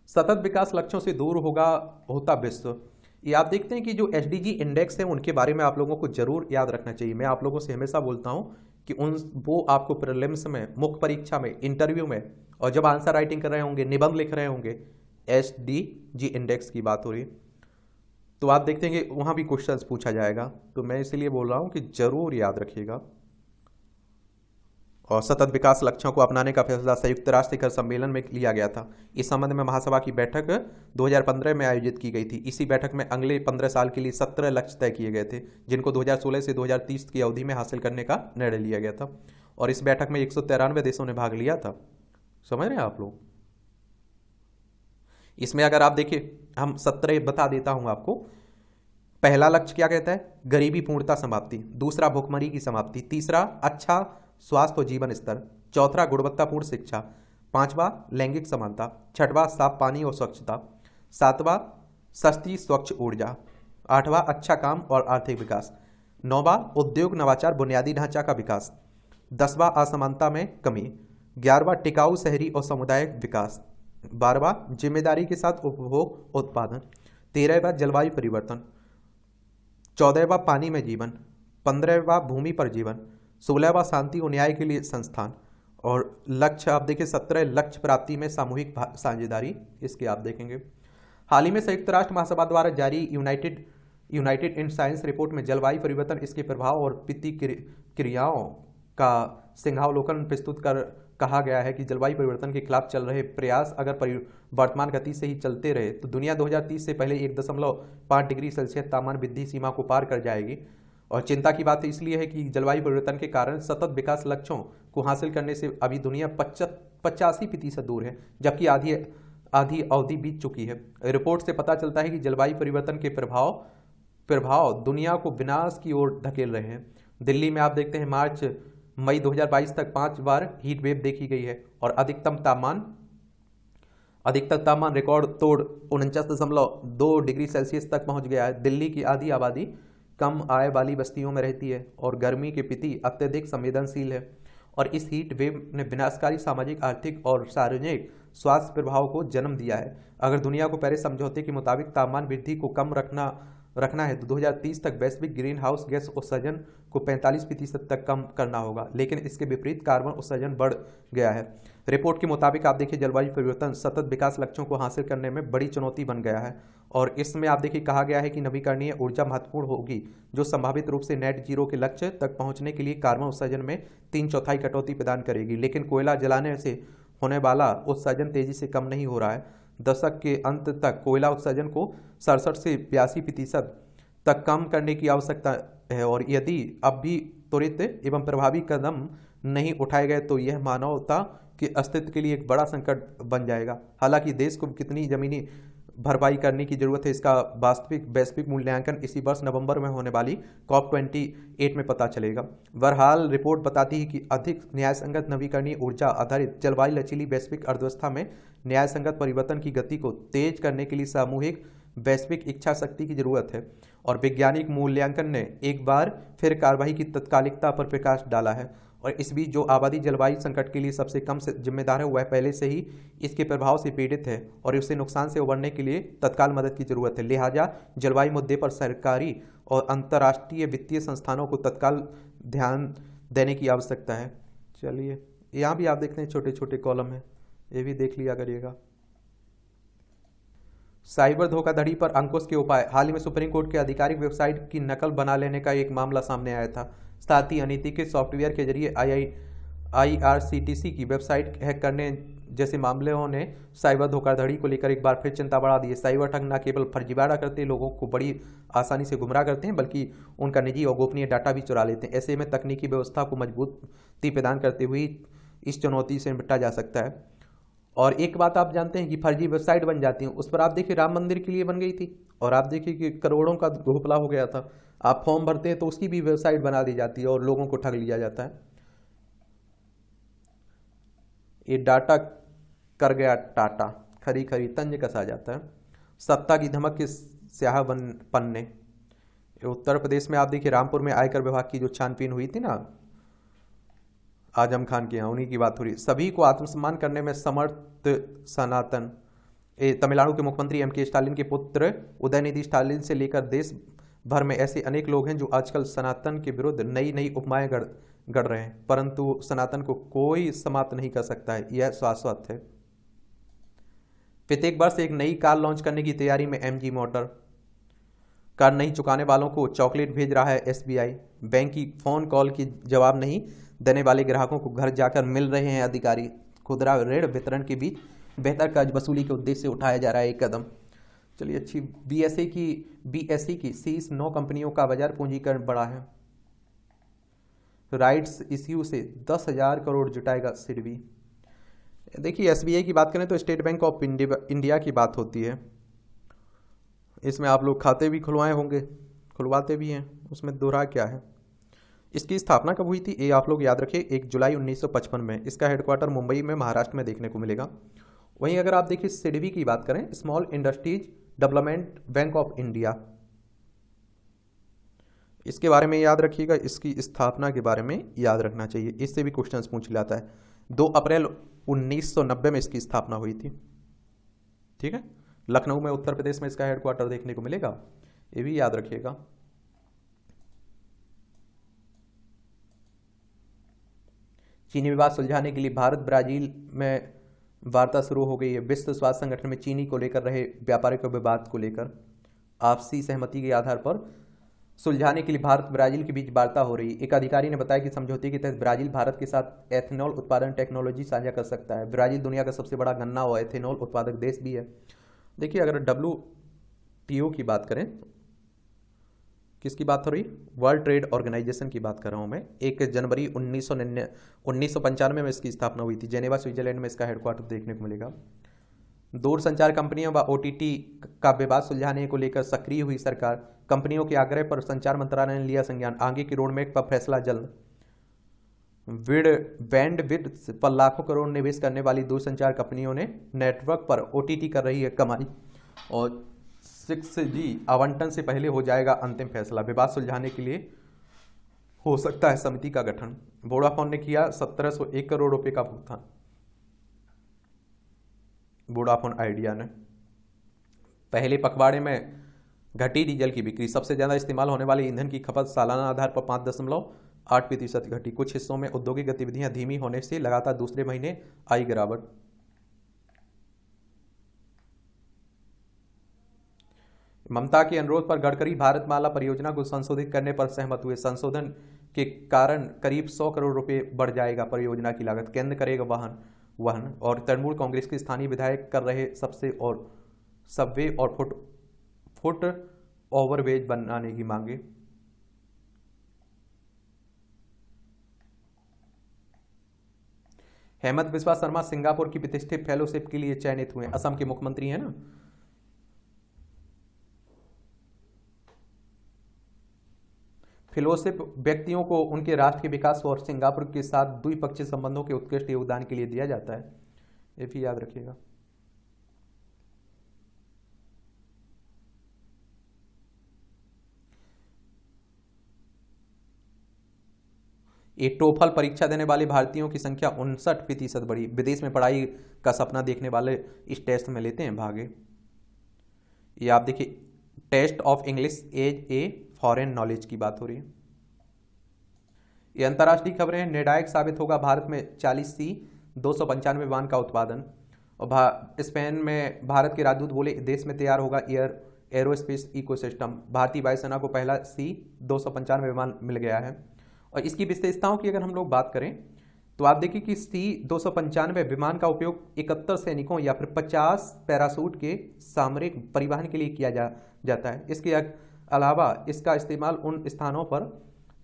सतत विकास लक्ष्यों से दूर होता विश्व, ये आप देखते हैं कि जो SDG इंडेक्स है उनके बारे में आप लोगों को जरूर याद रखना चाहिए। मैं आप लोगों से हमेशा बोलता हूं कि वो आपको प्रीलिम्स में, मुख्य परीक्षा में, इंटरव्यू में और जब आंसर राइटिंग कर रहे होंगे, निबंध लिख रहे होंगे, SDG इंडेक्स की बात हो रही है तो आप देखते हैं कि वहां भी क्वेश्चंस पूछा जाएगा। तो मैं इसलिए बोल रहा हूं कि जरूर याद रखिएगा। और सतत विकास लक्ष्यों को अपनाने का फैसला संयुक्त राष्ट्र शिखर सम्मेलन में लिया गया था। इस संबंध में महासभा की बैठक 2015 में आयोजित की गई थी। इसी बैठक में अगले 15 साल के लिए 17 लक्ष्य तय किए गए थे, जिनको 2016 से 2030 की अवधि में हासिल करने का निर्णय लिया गया था। और इस बैठक में 193 देशों ने भाग लिया था। समझ रहे हैं आप लोग? इसमें अगर आप देखिए, हम 17 बता देता हूं आपको। पहला लक्ष्य क्या कहता है? गरीबी पूर्णता समाप्ति। दूसरा भुखमरी की समाप्ति। तीसरा अच्छा स्वास्थ्य और जीवन स्तर। चौथा गुणवत्तापूर्ण शिक्षा। पांचवा लैंगिक समानता। छठवां साफ पानी और स्वच्छता। सातवां सस्ती स्वच्छ ऊर्जा। आठवां अच्छा काम और आर्थिक विकास। नौवां उद्योग नवाचार बुनियादी ढांचा का विकास। 10वां असमानता में कमी। 11वां टिकाऊ शहरी और सामुदायिक विकास। 12वां जिम्मेदारी के साथ उपभोग उत्पादन। 13वां जलवायु परिवर्तन। 14वां पानी में जीवन। 15वां भूमि पर जीवन। 16वां शांति और न्याय के लिए संस्थान। और लक्ष्य आप देखिए 17 लक्ष्य प्राप्ति में सामूहिक साझेदारी, इसके आप देखेंगे। हाल ही में संयुक्त राष्ट्र महासभा द्वारा जारी यूनाइटेड इन साइंस रिपोर्ट में जलवायु परिवर्तन, इसके प्रभाव और प्रतिक्रियाओं का सिंहावलोकन प्रस्तुत कर कहा गया है कि जलवायु परिवर्तन के खिलाफ चल रहे प्रयास अगर वर्तमान गति से ही चलते रहे तो दुनिया 2030 से पहले 1.5 डिग्री सेल्सियस तापमान वृद्धि सीमा को पार कर जाएगी। और चिंता की बात इसलिए है कि जलवायु परिवर्तन के कारण सतत विकास लक्ष्यों को हासिल करने से अभी दुनिया 85% दूर है, जबकि आधी अवधि बीत चुकी है। रिपोर्ट से पता चलता है कि जलवायु परिवर्तन के प्रभाव दुनिया को विनाश की ओर धकेल रहे हैं। दिल्ली में आप देखते हैं मई 2022 तक 5 बार हीट वेव देखी गई है और अधिकतम तापमान रिकॉर्ड तोड़ 49.2 डिग्री सेल्सियस तक पहुंच गया है। दिल्ली की आधी आबादी कम आय वाली बस्तियों में रहती है और गर्मी के प्रति अत्यधिक संवेदनशील है, और इस हीट वेव ने विनाशकारी सामाजिक, आर्थिक और सार्वजनिक स्वास्थ्य प्रभाव को जन्म दिया है। अगर दुनिया को पेरिस समझौते के मुताबिक तापमान वृद्धि को कम रखना है तो 2030 तक वैश्विक ग्रीन हाउस गैस उत्सर्जन को 45% तक कम करना होगा, लेकिन इसके विपरीत कार्बन उत्सर्जन बढ़ गया है। रिपोर्ट के मुताबिक आप देखिए जलवायु परिवर्तन सतत विकास लक्ष्यों को हासिल करने में बड़ी चुनौती बन गया है, और इसमें आप देखिए कहा गया है कि नवीकरणीय ऊर्जा महत्वपूर्ण होगी, जो संभावित रूप से नेट जीरो के लक्ष्य तक पहुंचने के लिए कार्बन उत्सर्जन में 3/4 कटौती प्रदान करेगी। लेकिन कोयला जलाने से होने वाला उत्सर्जन तेजी से कम नहीं हो रहा है। दशक के अंत तक कोयला उत्सर्जन को 67 से 82% तक कम करने की आवश्यकता है, और यदि अब भी त्वरित एवं प्रभावी कदम नहीं उठाए गए तो यह मानवता के अस्तित्व के लिए एक बड़ा संकट बन जाएगा। हालांकि देश को कितनी जमीनी भरपाई करने की जरूरत है, इसका वैश्विक मूल्यांकन इसी वर्ष नवंबर में होने वाली COP28 में पता चलेगा। बहरहाल रिपोर्ट बताती है कि अधिक न्यायसंगत नवीकरणीय ऊर्जा आधारित जलवायु लचीली वैश्विक अर्थव्यवस्था में न्यायसंगत परिवर्तन की गति को तेज करने के लिए सामूहिक वैश्विक इच्छा शक्ति की जरूरत है, और वैज्ञानिक मूल्यांकन ने एक बार फिर कार्रवाई की तत्कालिकता पर प्रकाश डाला है। और इस बीच जो आबादी जलवायु संकट के लिए सबसे कम जिम्मेदार है, वह पहले से ही इसके प्रभाव से पीड़ित है और उससे नुकसान से उबरने के लिए तत्काल मदद की जरूरत है। लिहाजा जलवायु मुद्दे पर सरकारी और अंतर्राष्ट्रीय वित्तीय संस्थानों को तत्काल ध्यान देने की आवश्यकता है। चलिए यहाँ भी आप देखते हैं छोटे छोटे कॉलम है, ये भी देख लिया करिएगा। साइबर धोखाधड़ी पर अंकुश के उपाय। हाल ही में सुप्रीम कोर्ट के आधिकारिक वेबसाइट की नकल बना लेने का एक मामला सामने आया था। साथ ही अनधिकृत सॉफ्टवेयर के जरिए IRCTC की वेबसाइट हैक करने जैसे मामलों ने साइबर धोखाधड़ी को लेकर एक बार फिर चिंता बढ़ा दी है। साइबर ठग न केवल फर्जीवाड़ा करते लोगों को बड़ी आसानी से गुमराह करते हैं, बल्कि उनका निजी और गोपनीय डाटा भी चुरा लेते हैं। ऐसे में तकनीकी व्यवस्था को मजबूती प्रदान करते हुए इस चुनौती से निपटा जा सकता है। और एक बात आप जानते हैं कि फर्जी वेबसाइट बन जाती हैं, उस पर आप देखिए राम मंदिर के लिए बन गई थी, और आप देखिए कि करोड़ों का घोपला हो गया था। आप फॉर्म भरते हैं तो उसकी भी वेबसाइट बना दी जाती है और लोगों को ठग लिया जाता है। ये डाटा कर गया टाटा, खरी खरी तंज कसा जाता है। सत्ता की धमक के स्याह पन्ने। उत्तर प्रदेश में आप देखिए रामपुर में आयकर विभाग की जो छानबीन हुई थी ना आजम खान के यहाँ, उन्हीं की बात हो रही। सभी को आत्मसम्मान करने में समर्थ सनातन। तमिलनाडु के मुख्यमंत्री MK स्टालिन के पुत्र उदयनिधि स्टालिन से लेकर देश भर में ऐसे अनेक लोग हैं जो आजकल सनातन के विरुद्ध नई उपमाएं गढ़ रहे हैं, परंतु सनातन को कोई समाप्त नहीं कर सकता है, यह शाश्वत है। प्रत्येक वर्ष एक नई कार लॉन्च करने की तैयारी में MG मोटर। कर नहीं चुकाने वालों को चॉकलेट भेज रहा है SBI। बैंक की फोन कॉल की जवाब नहीं देने वाले ग्राहकों को घर जाकर मिल रहे हैं अधिकारी। खुदरा ऋण वितरण के बीच बेहतर कर्ज वसूली के उद्देश्य से उठाया जा रहा है एक कदम। चलिए अच्छी। BSE की शीर्ष 9 कंपनियों का बाजार पूंजीकरण बढ़ा है। राइट्स इश्यू से 10,000 करोड़ जुटाएगा सिडबी। देखिए SBI की बात करें तो स्टेट बैंक ऑफ इंडिया की बात होती है। इसमें आप लोग खाते भी खुलवाए होंगे, खुलवाते भी हैं, उसमें दोहरा क्या है। इसकी स्थापना कब हुई थी ये आप लोग याद रखिए, 1 जुलाई 1955 में। इसका हेडक्वार्टर मुंबई में महाराष्ट्र में देखने को मिलेगा। वहीं अगर आप देखिए सिडबी की बात करें, small industries development bank of India, इसके बारे में याद रखिएगा। इसकी स्थापना के बारे में याद रखना चाहिए, इससे भी क्वेश्चंस पूछ लाता है। 2 अप्रैल 1990 में इसकी स्थापना हुई थी। ठीक है, लखनऊ में उत्तर प्रदेश में इसका हेडक्वार्टर देखने को मिलेगा, ये भी याद रखिएगा। चीनी विवाद सुलझाने के लिए भारत ब्राजील में वार्ता शुरू हो गई है। विश्व स्वास्थ्य संगठन में चीनी को लेकर रहे व्यापारिक विवाद को लेकर आपसी सहमति के आधार पर सुलझाने के लिए भारत ब्राजील के बीच वार्ता हो रही है। एक अधिकारी ने बताया कि समझौते के तहत ब्राजील भारत के साथ एथेनॉल उत्पादन टेक्नोलॉजी साझा कर सकता है। ब्राजील दुनिया का सबसे बड़ा गन्ना और एथेनॉल उत्पादक देश भी है। देखिए, अगर WTO की बात करें, किसकी बात हो रही? वर्ल्ड ट्रेड ऑर्गेनाइजेशन की बात कर रहा हूं मैं। 1 जनवरी 1995 में इसकी स्थापना हुई थी। जेनेवा स्विट्जरलैंड में इसका हेडक्वार्टर देखने को मिलेगा। दूरसंचार कंपनियों व OTT का विवाद सुलझाने को लेकर सक्रिय हुई सरकार। कंपनियों के आग्रह पर संचार मंत्रालय ने लिया संज्ञान। आगे की रोडमैप पर फैसला जल्द। बैंडविड्थ पर लाखों करोड़ निवेश करने वाली दूरसंचार कंपनियों ने नेटवर्क पर OTT कर रही है कमाई, और 6G आवंटन से पहले हो जाएगा अंतिम फैसला। विवाद सुलझाने के लिए हो सकता है समिति का गठन। वोडाफोन ने किया 1701 करोड़ रुपए का भुगतान। वोडाफोन आइडिया ने पहले पखवाड़े में घटी डीजल की बिक्री। सबसे ज्यादा इस्तेमाल होने वाले ईंधन की खपत सालाना आधार पर 5.8% घटी। कुछ हिस्सों में औद्योगिक गतिविधियां धीमी होने से लगातार दूसरे महीने आई गिरावट। ममता के अनुरोध पर गडकरी भारतमाला परियोजना को संशोधित करने पर सहमत हुए। संशोधन के कारण करीब 100 करोड़ रुपए बढ़ जाएगा परियोजना की लागत। केंद्र करेगा वहन। और तृणमूल कांग्रेस के स्थानीय विधायक कर रहे सबवे और फुट ओवरब्रिज बनाने की मांगे। हेमंत बिस्वा शर्मा सिंगापुर की प्रतिष्ठित फेलोशिप के लिए चयनित हुए। असम के मुख्यमंत्री हैं ना। फेलोशिप व्यक्तियों को उनके राष्ट्र के विकास और सिंगापुर के साथ द्विपक्षीय संबंधों के उत्कृष्ट योगदान के लिए दिया जाता है। ये भी याद रखिएगा। ये टोफल परीक्षा देने वाले भारतीयों की संख्या 59% बढ़ी। विदेश में पढ़ाई का सपना देखने वाले इस टेस्ट में लेते हैं भाग। ये आप देखिए, test of English as a foreign knowledge की बात हो रही है। ये अंतर्राष्ट्रीय खबरें हैं। निर्णायक साबित होगा भारत में 40C 295 विमान का उत्पादन। और स्पेन में भारत के राजदूत बोले देश में तैयार होगा एरोस्पेस इकोसिस्टम। भारतीय वायुसेना को पहला C-295 विमान मिल गया है। और इसकी विशेषताओं की अगर हम लोग बात करें तो आप देखिए कि C-295 विमान का उपयोग 71 सैनिकों या फिर 50 पैराशूट के सामरिक परिवहन के लिए किया जाता है। इसके अलावा इसका इस्तेमाल उन स्थानों पर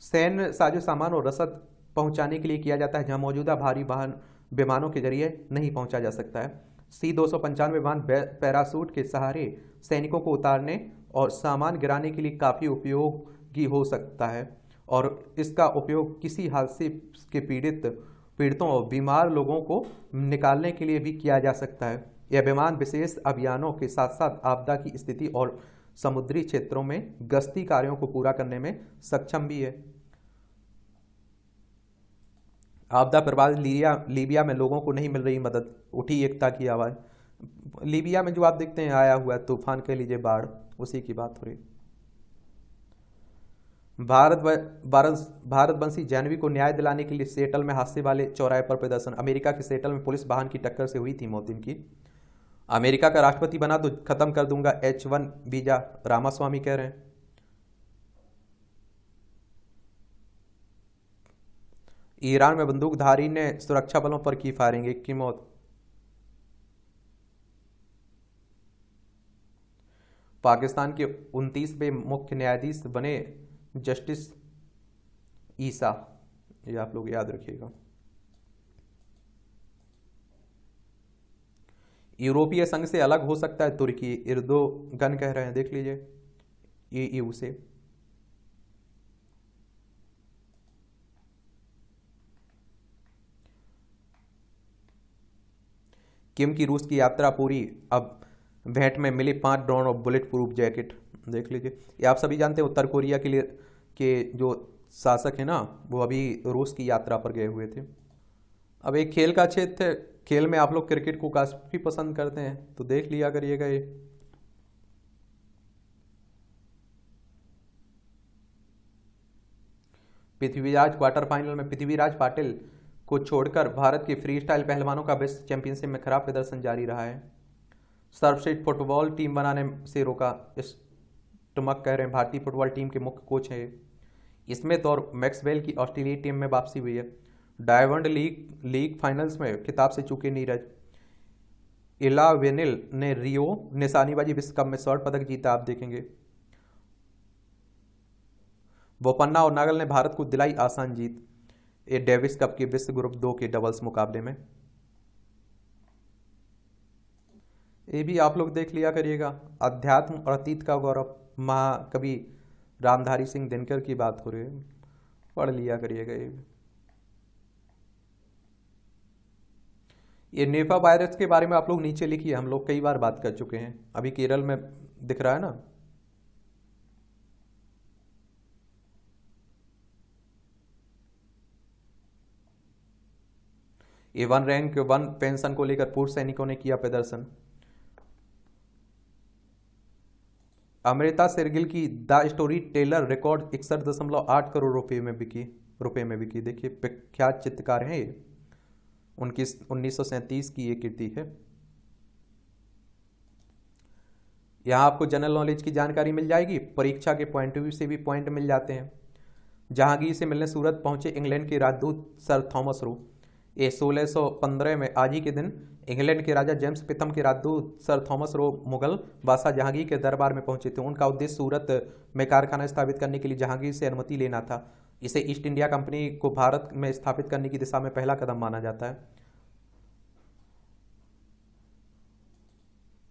सैन्य साजो सामान और रसद पहुंचाने के लिए किया जाता है जहां मौजूदा भारी वाहन विमानों के जरिए नहीं पहुंचा जा सकता है। C-295 विमान पैराशूट के सहारे सैनिकों को उतारने और सामान गिराने के लिए काफ़ी उपयोगी हो सकता है, और इसका उपयोग किसी हादसे के पीड़ितों और बीमार लोगों को निकालने के लिए भी किया जा सकता है। यह विमान विशेष अभियानों के साथ साथ आपदा की स्थिति और समुद्री क्षेत्रों में गश्ती कार्यों को पूरा करने में सक्षम भी है। आपदा प्रभावित लीबिया में लोगों को नहीं मिल रही मदद, उठी एकता की आवाज़। लीबिया में जो आप देखते हैं आया हुआ है तूफान, कह लीजिए बाढ़, उसी की बात हो रही। भारतवंशी जाह्नवी को न्याय दिलाने के लिए सेटल में हादसे वाले चौराहे पर प्रदर्शन। अमेरिका के सेटल में पुलिस वाहन की टक्कर से हुई थी मौत इनकी। अमेरिका का राष्ट्रपति बना तो खत्म कर दूंगा H1 वीजा, रामास्वामी कह रहे हैं। ईरान में बंदूकधारी ने सुरक्षा बलों पर की फायरिंग, एक की मौत। पाकिस्तान के 29वें मुख्य न्यायाधीश बने जस्टिस ईसा, ये आप लोग याद रखिएगा। यूरोपीय संघ से अलग हो सकता है तुर्की, एर्दोगन कह रहे हैं, देख लीजिए EU से। किम की रूस की यात्रा पूरी, अब भेंट में मिली 5 ड्रोन और बुलेट प्रूफ जैकेट, देख लीजिए। ये आप सभी जानते हैं उत्तर कोरिया के जो शासक है ना, वो अभी रूस की यात्रा पर गए हुए थे। अब एक खेल का क्षेत्र है, खेल में आप लोग क्रिकेट को काफी पसंद करते हैं तो देख लिया करिएगा। ये पृथ्वीराज क्वार्टर फाइनल में पृथ्वीराज पाटिल को छोड़कर भारत के फ्री स्टाइल पहलवानों का विश्व चैंपियनशिप में खराब प्रदर्शन जारी रहा है। सर्वश्रेष्ठ फुटबॉल टीम बनाने से रोका, स्टमक कह रहे हैं भारतीय फुटबॉल टीम के मुख्य कोच हैं। स्मिथ और मैक्सवेल की ऑस्ट्रेलियाई टीम में वापसी हुई है। डायमंड लीग फाइनल्स में खिताब से चूके नीरज। इला वेनिल ने रियो निशानेबाजी विश्व कप में स्वर्ण पदक जीता, आप देखेंगे। बोपन्ना और नागल ने भारत को दिलाई आसान जीत ये डेविस कप के विश्व ग्रुप 2 के डबल्स मुकाबले में। ये भी आप लोग देख लिया करिएगा। अध्यात्म और अतीत का गौरव, महाकवि रामधारी सिंह दिनकर की बात हो रही है, पढ़ लिया करिएगा। ये निपा वायरस के बारे में आप लोग नीचे लिखिए, हम लोग कई बार बात कर चुके हैं। अभी केरल में दिख रहा है ना। ये 1 रैंक 1 पेंशन को लेकर पूर्व सैनिकों ने किया प्रदर्शन। अमृता शेरगिल की the story teller record 61.8 crore रुपए में बिकी। देखिए प्रख्यात चित्रकार हैं ये, उनकी 1937 की ये कृति है। यहाँ आपको जनरल नॉलेज की जानकारी मिल जाएगी, परीक्षा के पॉइंट ऑफ व्यू से भी पॉइंट मिल जाते हैं। जहांगीर से मिलने सूरत पहुंचे इंग्लैंड के राजदूत सर थॉमस रो। ये 1615 में आज ही के दिन इंग्लैंड के राजा जेम्स प्रथम के राजदूत सर थॉमस रो मुगल बादशाह जहांगीर के दरबार में पहुंचे थे। उनका उद्देश्य सूरत में कारखाना स्थापित करने के लिए जहांगीर से अनुमति लेना था। इसे ईस्ट इंडिया कंपनी को भारत में स्थापित करने की दिशा में पहला कदम माना जाता है।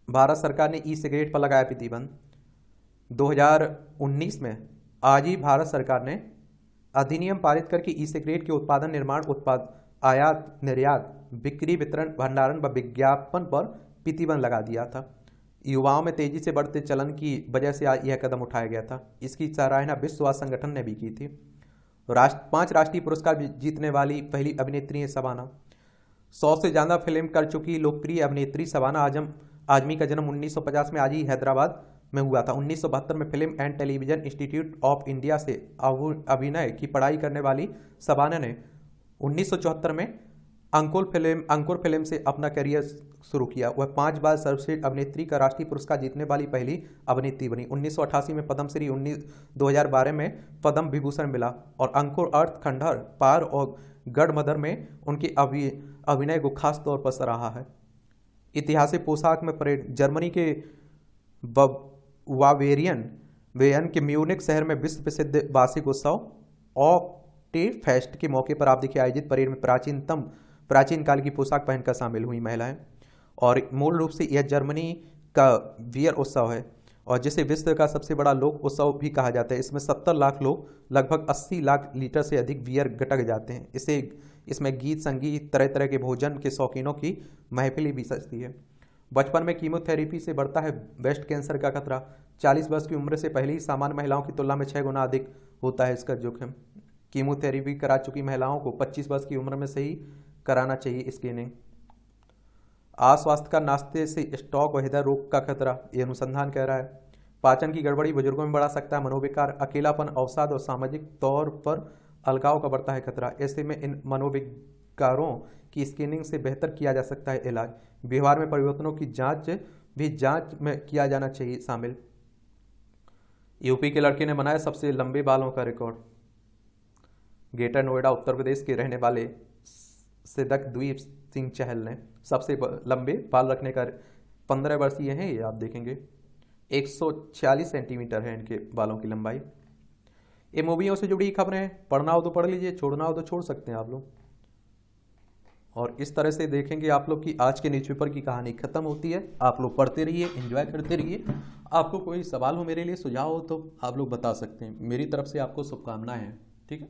भारत सरकार ने ई सिगरेट पर लगाया प्रतिबंध। 2019 में आज ही भारत सरकार ने अधिनियम पारित करके ई सिगरेट के उत्पादन, निर्माण, उत्पाद, आयात, निर्यात, बिक्री, वितरण, भंडारण व विज्ञापन पर प्रतिबंध लगा दिया था। युवाओं में तेजी से बढ़ते चलन की वजह से यह कदम उठाया गया था। इसकी सराहना विश्व स्वास्थ्य संगठन ने भी की थी। 5 राष्ट्रीय पुरस्कार जीतने वाली पहली अभिनेत्री है शबाना। 100 से ज्यादा फिल्म कर चुकी लोकप्रिय अभिनेत्री शबाना आजमी का जन्म 1950 में आज ही हैदराबाद में हुआ था। 1972 में film and television institute of India से अभिनय की पढ़ाई करने वाली शबाना ने 1974 में अंकुर फिल्म से अपना करियर शुरू किया। वह 5 बार सर्वश्रेष्ठ अभिनेत्री का राष्ट्रीय पुरस्कार जीतने वाली पहली अभिनेत्री बनी। 1988 में पद्मश्री, 2012 में पद्म विभूषण मिला और अंकुर, अर्थ, खंडहर, पार और गढ़मदर में उनके अभिनय को खास तौर पर सराहा है। ऐतिहासिक पोशाक में परेड। जर्मनी के बावेरियन के म्यूनिक शहर में विश्व प्रसिद्ध वार्षिक उत्सव ऑक्टेफेस्ट के मौके पर आप देखिए आयोजित परेड में प्राचीन काल की पोशाक पहनकर शामिल हुई महिलाएं। और मूल रूप से यह जर्मनी का बियर उत्सव है और जिसे विश्व का सबसे बड़ा लोक उत्सव भी कहा जाता है। इसमें 70 लाख लोग, लगभग 80 लाख लीटर से अधिक बियर गटक जाते हैं। इसमें गीत, संगीत, तरह तरह के भोजन के शौकीनों की महफिल भी सजती है। बचपन में कीमोथेरेपी से बढ़ता है ब्रेस्ट कैंसर का खतरा। 40 वर्ष की उम्र से पहले ही सामान्य महिलाओं की तुलना में 6 गुना अधिक होता है इसका जोखिम। कीमोथेरेपी करा चुकी महिलाओं को 25 वर्ष की उम्र में से ही कराना चाहिए स्क्रीनिंग। अस्वास्थ्य का नाश्ते से स्टॉक व हृदय रोग का खतरा, ये अनुसंधान कह रहा है। पाचन की गड़बड़ी बुजुर्गों में बढ़ा सकता है मनोविकार, अकेलापन, अवसाद और सामाजिक तौर पर अलगाव का बढ़ता है खतरा। ऐसे में इन मनोविकारों की स्क्रीनिंग से बेहतर किया जा सकता है इलाज। व्यवहार में परिवर्तनों की जांच में किया जाना चाहिए शामिल। यूपी के लड़के ने बनाया सबसे लंबे बालों का रिकॉर्ड। ग्रेटर नोएडा उत्तर प्रदेश के रहने वाले सिदकद्वीप सिंह चहल ने सबसे लंबे बाल रखने का 15 वर्षीय हैं ये, आप देखेंगे 146 सेंटीमीटर है इनके बालों की लंबाई। ये मूवियों से जुड़ी खबरें हैं, पढ़ना हो तो पढ़ लीजिए, छोड़ना हो तो छोड़ सकते हैं आप लोग। और इस तरह से देखेंगे आप लोग कि आज के न्यूज़पेपर की कहानी खत्म होती है। आप लोग पढ़ते रहिए, एंजॉय करते रहिए। आपको कोई सवाल हो मेरे लिए, सुझाव हो तो आप लोग बता सकते हैं। मेरी तरफ से आपको शुभकामनाएं हैं। ठीक है।